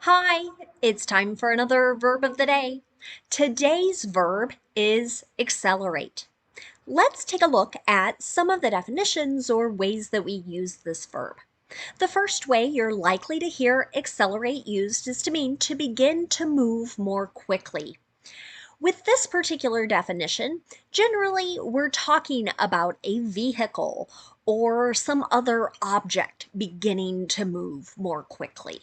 Hi, it's time for another verb of the day. Today's verb is accelerate. Let's take a look at some of the definitions or ways that we use this verb. The first way you're likely to hear accelerate used is to mean to begin to move more quickly. With this particular definition, generally we're talking about a vehicle or some other object beginning to move more quickly.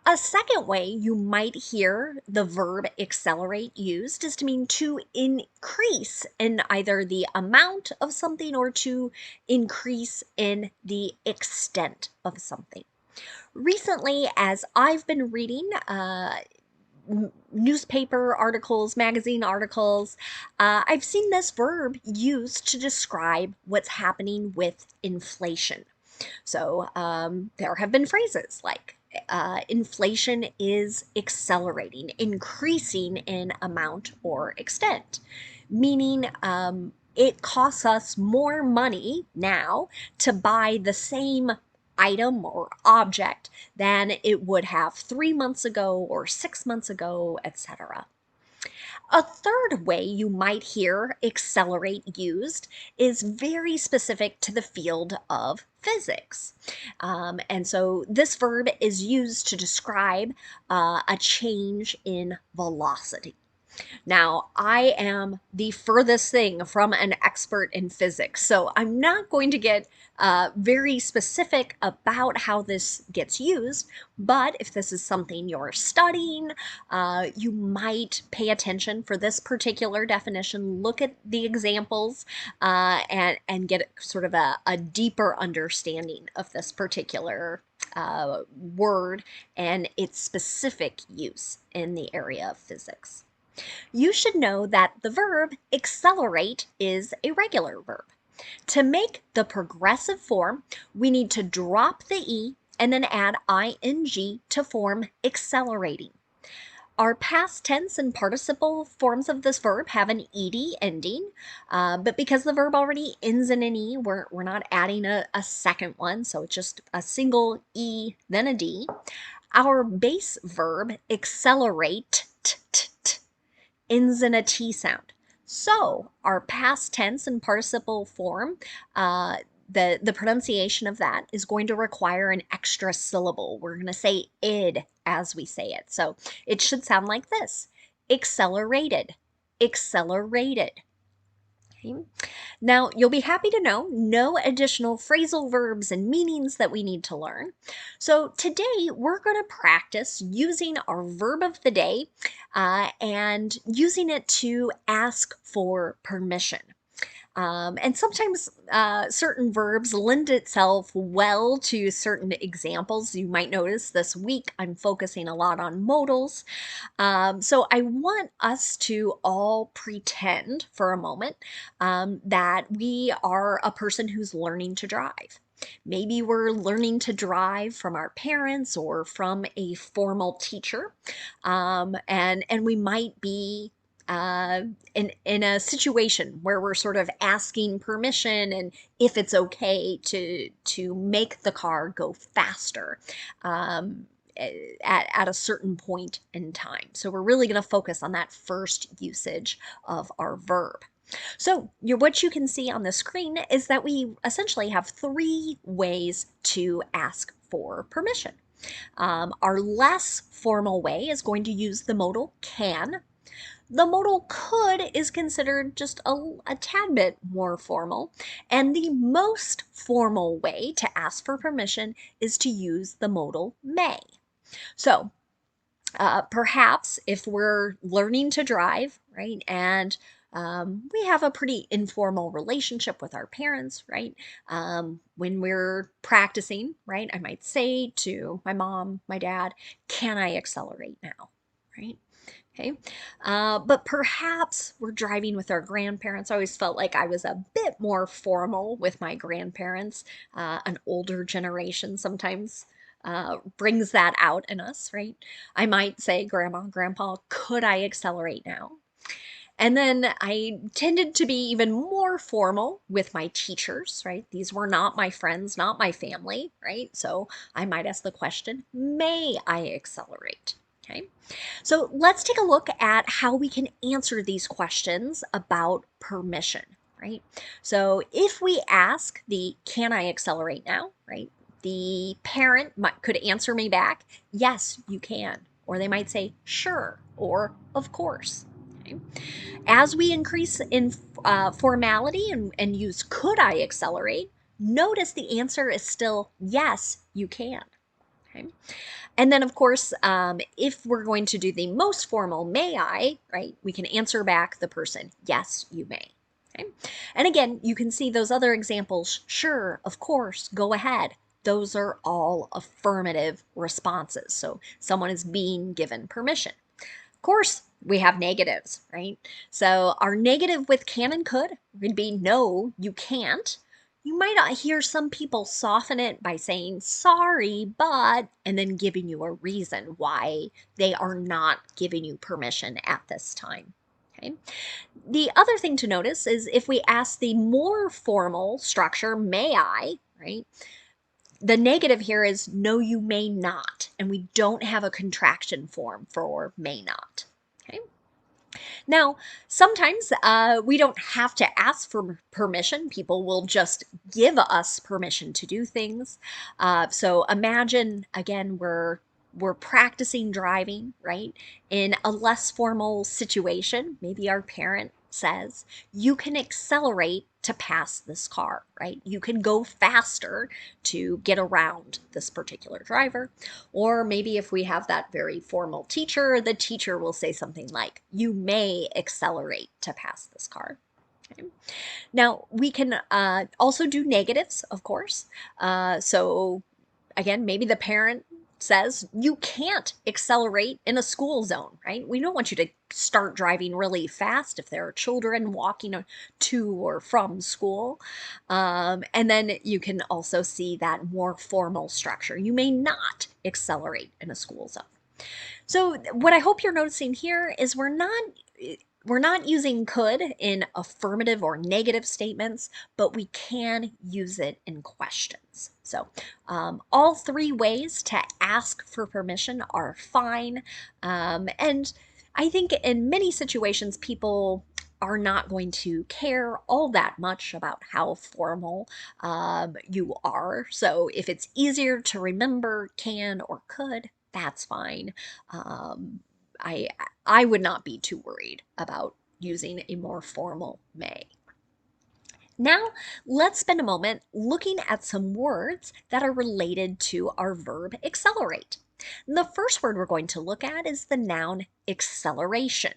A second way you might hear the verb accelerate used is to mean to increase in either the amount of something or to increase in the extent of something. Recently, as I've been reading newspaper articles, magazine articles, I've seen this verb used to describe what's happening with inflation. So there have been phrases like inflation is accelerating, increasing in amount or extent, meaning it costs us more money now to buy the same item or object than it would have 3 months ago or 6 months ago, etc. A third way you might hear accelerate used is very specific to the field of physics. And so this verb is used to describe a change in velocity. Now, I am the furthest thing from an expert in physics, so I'm not going to get very specific about how this gets used, but if this is something you're studying, you might pay attention for this particular definition, look at the examples, and get sort of a deeper understanding of this particular word and its specific use in the area of physics. You should know that the verb accelerate is a regular verb. To make the progressive form, we need to drop the E and then add ing to form accelerating. Our past tense and participle forms of this verb have an ed ending, but because the verb already ends in an E, we're not adding a second one, so it's just a single E, then a D. Our base verb accelerate ends in a T sound. So our past tense and participle form, the pronunciation of that is going to require an extra syllable. We're going to say id as we say it. So it should sound like this: accelerated, accelerated. Okay. Now, you'll be happy to know no additional phrasal verbs and meanings that we need to learn. So today we're going to practice using our verb of the day and using it to ask for permission. And sometimes certain verbs lend itself well to certain examples. You might notice this week I'm focusing a lot on modals. So I want us to all pretend for a moment that we are a person who's learning to drive. Maybe we're learning to drive from our parents or from a formal teacher, and we might be in a situation where we're sort of asking permission and if it's okay to make the car go faster. At a certain point in time. So we're really going to focus on that first usage of our verb. So what you can see on the screen is that we essentially have three ways to ask for permission. Our less formal way is going to use the modal can. The modal could is considered just a tad bit more formal, and the most formal way to ask for permission is to use the modal may. So perhaps if we're learning to drive, right, and we have a pretty informal relationship with our parents, right? When we're practicing, right, I might say to my mom, my dad, can I accelerate now, right? Okay. But perhaps we're driving with our grandparents. I always felt like I was a bit more formal with my grandparents. An older generation sometimes brings that out in us, right? I might say, Grandma, Grandpa, could I accelerate now? And then I tended to be even more formal with my teachers, right? These were not my friends, not my family, right? So I might ask the question, may I accelerate? Okay. So let's take a look at how we can answer these questions about permission, right? So if we ask the can I accelerate now, right? The parent could answer me back, yes, you can. Or they might say, sure, or of course. Okay? As we increase in formality and use could I accelerate, notice the answer is still yes, you can. Okay? And then, of course, if we're going to do the most formal, may I, right, we can answer back the person, yes, you may. Okay? And again, you can see those other examples, sure, of course, go ahead. Those are all affirmative responses. So someone is being given permission. Of course, we have negatives, right? So our negative with can and could would be no, you can't. You might not hear some people soften it by saying sorry, but, and then giving you a reason why they are not giving you permission at this time. Okay. The other thing to notice is if we ask the more formal structure, may I, right? The negative here is no, you may not, and we don't have a contraction form for may not. Okay. Now, sometimes we don't have to ask for permission. People will just give us permission to do things. So imagine again we're practicing driving, right? In a less formal situation, maybe our parent says, you can accelerate to pass this car, right? You can go faster to get around this particular driver. Or maybe if we have that very formal teacher, the teacher will say something like, you may accelerate to pass this car. Okay. Now, we can also do negatives, of course. So again, maybe the parent says you can't accelerate in a school zone, right? We don't want you to start driving really fast if there are children walking to or from school. And then you can also see that more formal structure. You may not accelerate in a school zone. So what I hope you're noticing here is we're not using could in affirmative or negative statements, but we can use it in questions. So all three ways to ask for permission are fine. And I think in many situations, people are not going to care all that much about how formal you are. So if it's easier to remember can or could, that's fine. Um, I I would not be too worried about using a more formal may. Now, let's spend a moment looking at some words that are related to our verb accelerate. The first word we're going to look at is the noun acceleration.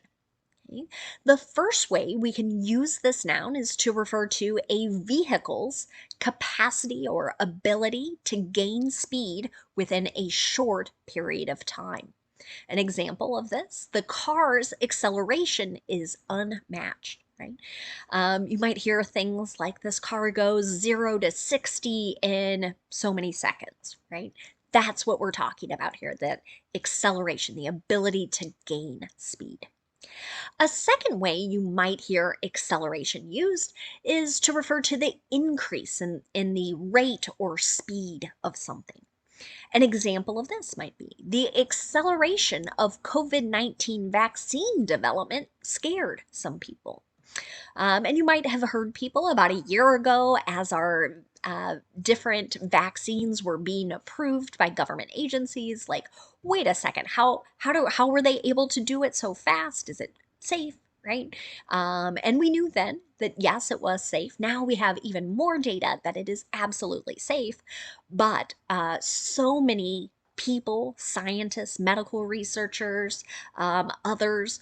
Okay? The first way we can use this noun is to refer to a vehicle's capacity or ability to gain speed within a short period of time. An example of this, the car's acceleration is unmatched, right? You might hear things like this car goes 0 to 60 in so many seconds, right? That's what we're talking about here, that acceleration, the ability to gain speed. A second way you might hear acceleration used is to refer to the increase in the rate or speed of something. An example of this might be the acceleration of COVID-19 vaccine development scared some people. And you might have heard people about a year ago as our different vaccines were being approved by government agencies. Like, wait a second, how were they able to do it so fast? Is it safe? Right? And we knew then that yes, it was safe. Now we have even more data that it is absolutely safe. But so many people, scientists, medical researchers, others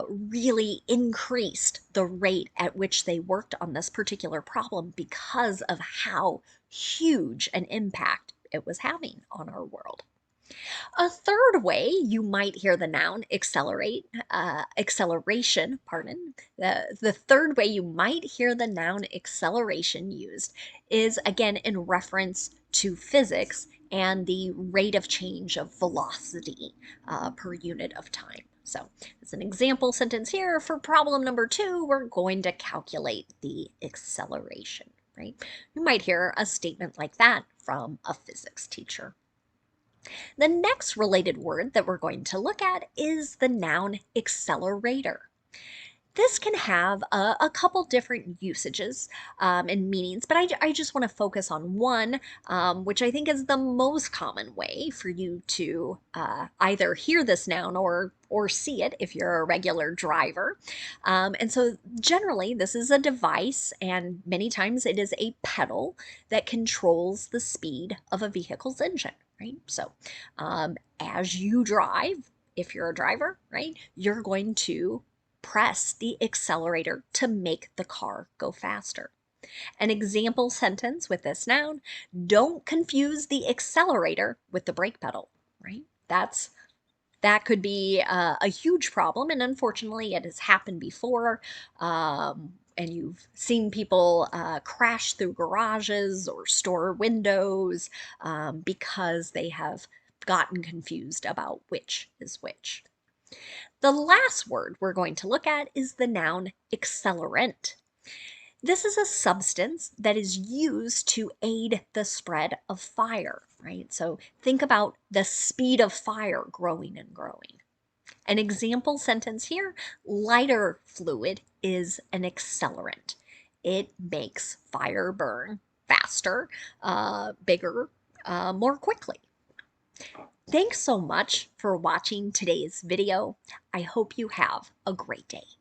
really increased the rate at which they worked on this particular problem because of how huge an impact it was having on our world. A third way you might hear the noun acceleration, pardon. The third way you might hear the noun acceleration used is again in reference to physics and the rate of change of velocity per unit of time. So as an example sentence here for problem number 2, we're going to calculate the acceleration, right? You might hear a statement like that from a physics teacher. The next related word that we're going to look at is the noun accelerator. This can have a couple different usages and meanings, but I just want to focus on one, which I think is the most common way for you to either hear this noun or see it if you're a regular driver. And so generally, this is a device, and many times it is a pedal that controls the speed of a vehicle's engine, right? So as you drive, if you're a driver, right, you're going to press the accelerator to make the car go faster. An example sentence with this noun: don't confuse the accelerator with the brake pedal, right? That could be a huge problem, and unfortunately, it has happened before. And you've seen people crash through garages or store windows because they have gotten confused about which is which. The last word we're going to look at is the noun accelerant. This is a substance that is used to aid the spread of fire, right? So think about the speed of fire growing and growing. An example sentence here: lighter fluid is an accelerant. It makes fire burn faster, bigger, more quickly. Thanks so much for watching today's video. I hope you have a great day.